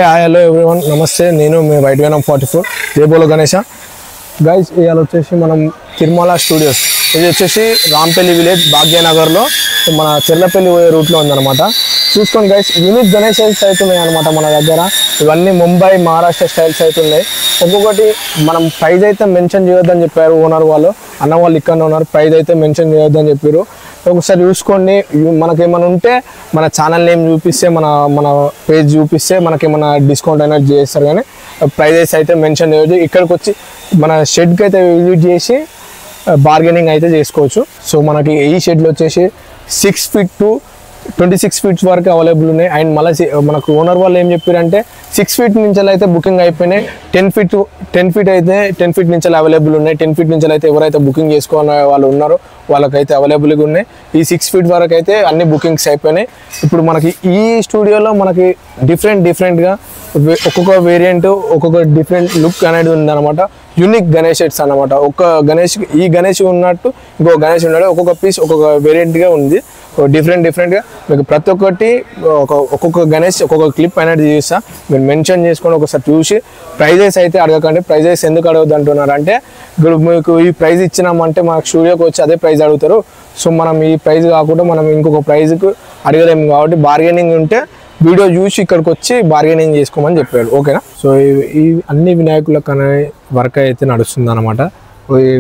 Hi hello everyone నమస్తే నేను మీ white venom 44 జయబోలో Ganesha guys ఇవాళ వచ్చేసి మనం తిరుమల స్టూడియోస్ ఇది వచ్చేసి రాంపల్లి విలేజ్ భాగ్యనగర్లో మన చెర్లపల్లి పోయే రూట్లో ఉందన్నమాట. చూసుకోండి గైస్, యూనిక్ గణేషన్స్ అవుతున్నాయి అనమాట మన దగ్గర. ఇవన్నీ ముంబై మహారాష్ట్ర స్టైల్స్ అవుతున్నాయి. ఒక్కొక్కటి మనం ప్రైజ్ అయితే మెన్షన్ చేయొద్దని చెప్పారు ఓనర్ వాళ్ళు, అన్న వాళ్ళు ఇక్కడ ఉన్నారు. ప్రైజ్ అయితే మెన్షన్ చేయొద్దని చెప్పారు. ఒకసారి చూసుకోండి, మనకేమైనా ఉంటే మన ఛానల్ నేమ్ చూపిస్తే మన మన పేజ్ చూపిస్తే మనకేమైనా డిస్కౌంట్ అనేది చేస్తారు, కానీ ప్రైజెస్ అయితే మెన్షన్ చేయొద్దు. ఇక్కడికి వచ్చి మన షెడ్కి అయితే విజిట్ చేసి బార్గెనింగ్ అయితే చేసుకోవచ్చు. సో మనకి ఈ షెడ్లు వచ్చేసి 6 feet to 26 feet వరకు అవైలబుల్ ఉన్నాయి. అండ్ మళ్ళీ మనకు ఓనర్ వాళ్ళు ఏం చెప్పారంటే 6 feet నుంచి అయితే బుకింగ్ అయిపోయినాయి. 10 feet అయితే 10 feet నుంచి అవైలబుల్ ఉన్నాయి. 10 feet నుంచి అయితే ఎవరైతే బుకింగ్ చేసుకోవాలని వాళ్ళు ఉన్నారో వాళ్ళకైతే అవైలబుల్గా ఉన్నాయి. ఈ 6 feet వరకు అయితే అన్ని బుకింగ్స్ అయిపోయినాయి. ఇప్పుడు మనకి ఈ స్టూడియోలో మనకి డిఫరెంట్గా ఒక్కొక్క వేరియంట్ ఒక్కొక్క డిఫరెంట్ లుక్ అనేది ఉందన్నమాట. యూనిక్ గణేష్ సెట్స్ అనమాట. ఈ గణేష్ ఉన్నట్టు ఇంకో గణేష్ ఉన్నాడు. ఒక్కొక్క పీస్ ఒక్కొక్క వేరియంట్గా ఉంది. డిఫరెంట్గా మీకు ప్రతి ఒక్కటి ఒక్కొక్క గణేష్ ఒక్కొక్క క్లిప్ అనేది చూస్తా, మీరు మెన్షన్ చేసుకొని ఒకసారి చూసి ప్రైజెస్ అయితే అడగకండి. ప్రైజెస్ ఎందుకు అడగద్దు అంటున్నారు అంటే, ఇప్పుడు మీకు ఈ ప్రైజ్ ఇచ్చినామంటే మా స్టూడియోకి వచ్చి అదే ప్రైజ్ అడుగుతారు. సో మనం ఈ ప్రైజ్ కాకుండా మనం ఇంకొక ప్రైజ్కి అడగలేము. కాబట్టి బార్గెనింగ్ ఉంటే వీడియో చూసి ఇక్కడికి వచ్చి బార్గెనింగ్ చేసుకోమని చెప్పాడు. ఓకేనా? సో ఈ అన్ని వినాయకులకు అనే వర్క్ అయితే నడుస్తుంది అనమాట.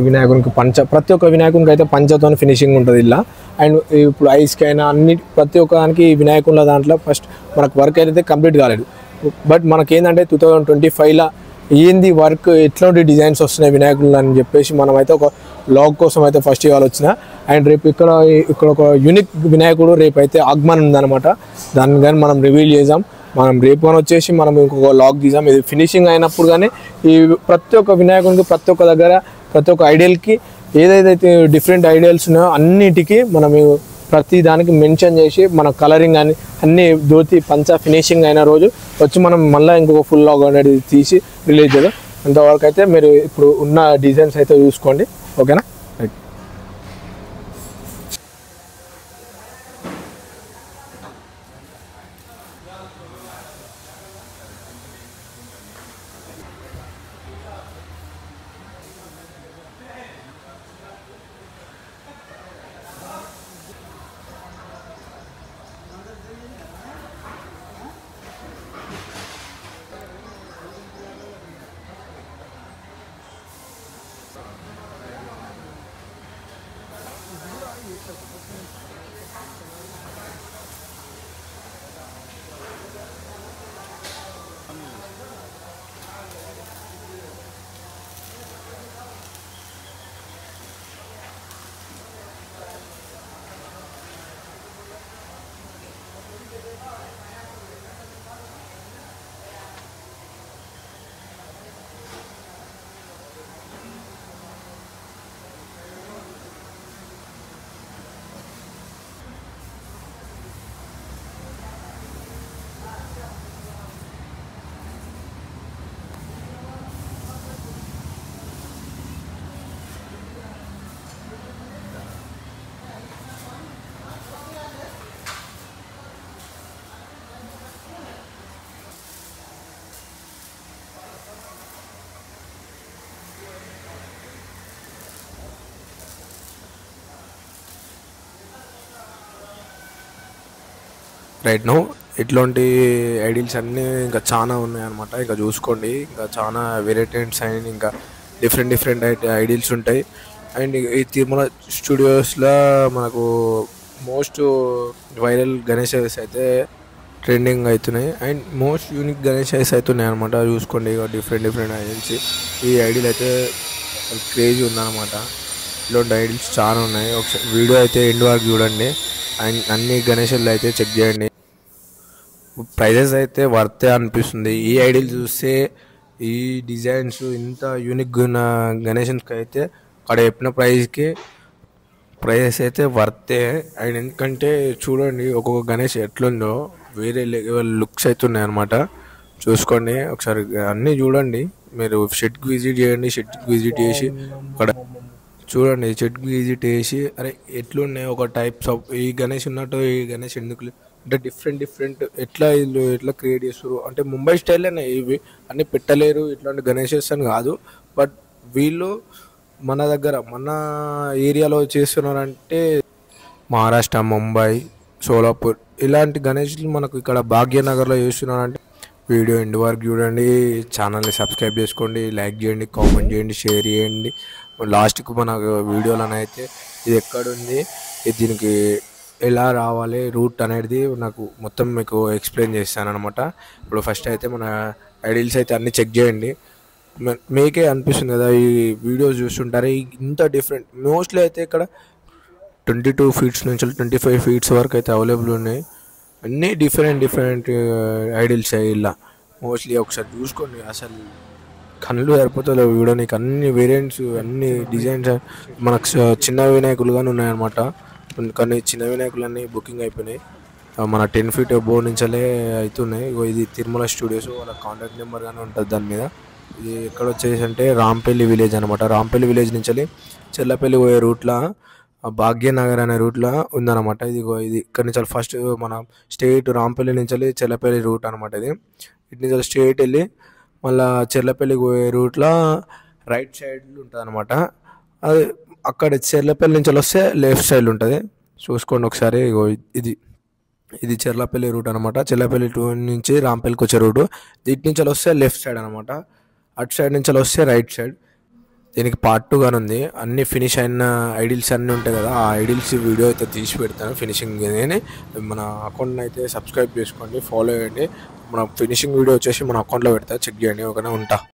వినాయకునికి ప్రతి ఒక్క వినాయకునికి అయితే పంచతో ఫినిషింగ్ ఉంటుంది ఇలా. అండ్ ఇప్పుడు ఐస్కి అయినా ప్రతి ఒక్క దానికి వినాయకుల దాంట్లో ఫస్ట్ మనకు వర్క్ అయితే కంప్లీట్ కాలేదు. బట్ మనకేంటంటే 2025లో ఏంది వర్క్ ఎట్లాంటి డిజైన్స్ వస్తున్నాయి వినాయకులు అని చెప్పేసి మనమైతే ఒక లాగ్ కోసం అయితే ఫస్ట్ ఇవాళ వచ్చిన. అండ్ రేపు ఇక్కడ ఒక యూనిక్ వినాయకుడు రేపు అయితే ఆగమన్ ఉందన్నమాట. దాన్ని కానీ మనం రివీల్ చేద్దాం. మనం రేపు అని వచ్చేసి మనం ఇంకొక లాగ్ తీసాం. ఇది ఫినిషింగ్ అయినప్పుడు కానీ ఈ ప్రతి ఒక్క వినాయకునికి ప్రతి ఒక్క దగ్గర ప్రతి ఒక్క ఐడియల్కి ఏదైతే డిఫరెంట్ ఐడియల్స్ ఉన్నాయో అన్నిటికీ మనం ప్రతి దానికి మెన్షన్ చేసి మన కలరింగ్ అని అన్ని ధోతి పంచ ఫినిషింగ్ అయిన రోజు వచ్చి మనం మళ్ళీ ఇంకొక ఫుల్ లాగ్ అనేది తీసి రిలీజ్ చేద్దాం. అంతవరకు అయితే మీరు ఇప్పుడు ఉన్న డిజైన్స్ అయితే చూసుకోండి. ఓకేనా? రైట్ నో ఇట్లాంటి ఐడియల్స్ అన్నీ ఇంకా చాలా ఉన్నాయన్నమాట. ఇంకా చూసుకోండి, ఇంకా చాలా వెరైటీస్ అండ్ ఇంకా డిఫరెంట్ ఐడియల్స్ ఉంటాయి. అండ్ ఈ తిరుమల స్టూడియోస్లో మనకు మోస్ట్ వైరల్ గణేషెస్ అయితే ట్రెండింగ్ అవుతున్నాయి. అండ్ మోస్ట్ యూనిక్ గణేషెస్ అవుతున్నాయి అనమాట. చూసుకోండి, ఇక డిఫరెంట్ ఐడియల్స్. ఈ ఐడియల్ అయితే క్రేజీ ఉందన్నమాట. ఇలాంటి ఐడియల్స్ చాలా ఉన్నాయి. ఒకసారి వీడియో అయితే ఎండ్ వరకు చూడండి. అండ్ అన్ని గణేషులు అయితే చెక్ చేయండి. ప్రైజెస్ అయితే వర్తే అనిపిస్తుంది. ఈ ఐడియల్ చూస్తే ఈ డిజైన్స్ ఇంత యూనిక్గా ఉన్న గణేషన్కి అయితే అక్కడ చెప్పిన ప్రైజెస్ అయితే వర్తే. అండ్ ఎందుకంటే చూడండి ఒక్కొక్క గణేష్ ఎట్లుందో వేరే లెవెల్ లుక్స్ అయితే ఉన్నాయి అనమాట. చూసుకోండి ఒకసారి అన్నీ చూడండి. మీరు షెడ్కి విజిట్ చేయండి. షెడ్కి విజిట్ చేసి అక్కడ చూడండి. షెడ్కి విజిట్ చేసి అరే ఎట్లున్నాయి ఒక టైప్స్ ఆఫ్ ఈ గణేష్ ఉన్నట్టు ఈ గణేష్ ఎందుకు అంటే డిఫరెంట్ ఎట్లా వీళ్ళు ఎట్లా క్రియేట్ చేస్తారు అంటే ముంబై స్టైల్లోనే ఇవి అన్నీ పెట్టలేరు ఇట్లాంటి గణేషెస్ అని కాదు. బట్ వీళ్ళు మన దగ్గర మన ఏరియాలో చేస్తున్నారంటే మహారాష్ట్ర, ముంబై, సోలాపూర్ ఇలాంటి గణేష్లు మనకు ఇక్కడ భాగ్యనగర్లో చేస్తున్నారంటే వీడియో ఎండ్ వరకు చూడండి, ఛానల్ని సబ్స్క్రైబ్ చేసుకోండి, లైక్ చేయండి, కామెంట్ చేయండి, షేర్ చేయండి. లాస్ట్కు మన వీడియోలోనే అయితే ఇది ఎక్కడుంది, ఇది దీనికి ఎలా రావాలి రూట్ అనేది నాకు మొత్తం మీకు ఎక్స్ప్లెయిన్ చేస్తాను అనమాట. ఇప్పుడు ఫస్ట్ అయితే మన ఐడిల్స్ అయితే అన్నీ చెక్ చేయండి. మీకే అనిపిస్తుంది కదా ఈ వీడియోస్ చూస్తుంటారు ఇంత డిఫరెంట్. మోస్ట్లీ అయితే ఇక్కడ 22 ఫీట్స్ నుంచి 25 ఫీట్స్ వరకు అయితే అవైలబుల్ ఉన్నాయి. అన్నీ డిఫరెంట్ ఐడిల్స్ ఇలా మోస్ట్లీ ఒకసారి చూసుకోండి. అసలు కళ్ళు సరిపోతుంది వీడియో నీకు అన్ని వేరియంట్స్ అన్ని డిజైన్స్. మనకు చిన్న వినాయకులు కానీ ఉన్నాయన్నమాట. కానీ చిన్న వినాయకులు అన్నీ బుకింగ్ అయిపోయినాయి. మన 10 ఫీట్ బోర్డ్ నుంచే అవుతున్నాయి. ఇది తిరుమల స్టూడియోస్, వాళ్ళ కాంటాక్ట్ నెంబర్ కానీ ఉంటుంది దాని మీద. ఇది ఎక్కడ వచ్చేసి అంటే రాంపల్లి విలేజ్ అనమాట. రాంపల్లి విలేజ్ నుంచి చెర్లపల్లి పోయే రూట్లో భాగ్యనగర్ అనే రూట్లో ఉందన్నమాట. ఇది ఇక్కడ నుంచి ఫస్ట్ మన స్టేట్ రాంపల్లి నుంచి చెర్లపల్లి రూట్ అనమాట. ఇది ఇటు నుంచి స్ట్రేట్ వెళ్ళి మళ్ళీ చెర్లపల్లికి పోయే రూట్లో రైట్ సైడ్ ఉంటుంది అనమాట. అది అక్కడ చెర్లపల్లి నుంచి వస్తే లెఫ్ట్ సైడ్ ఉంటుంది, చూసుకోండి ఒకసారి. ఇది చెర్లపల్లి రూట్ అనమాట. చెర్లపల్లి నుంచి రాంపల్లికి వచ్చే రూటు. ఇటు నుంచి వస్తే లెఫ్ట్ సైడ్ అనమాట, అటు సైడ్ నుంచి వస్తే రైట్ సైడ్. దీనికి పార్ట్ 2 గానే ఉంది. అన్ని ఫినిష్ అయిన ఐడిల్స్ అన్నీ ఉంటాయి కదా, ఆ ఐడిల్స్ వీడియో అయితే తీసి పెడతాను ఫినిషింగ్. మన అకౌంట్ని అయితే సబ్స్క్రైబ్ చేసుకోండి, ఫాలో చేయండి. మన ఫినిషింగ్ వీడియో వచ్చేసి మన అకౌంట్లో పెడతా, చెక్ చేయండి. ఓకేనా, ఉంటా.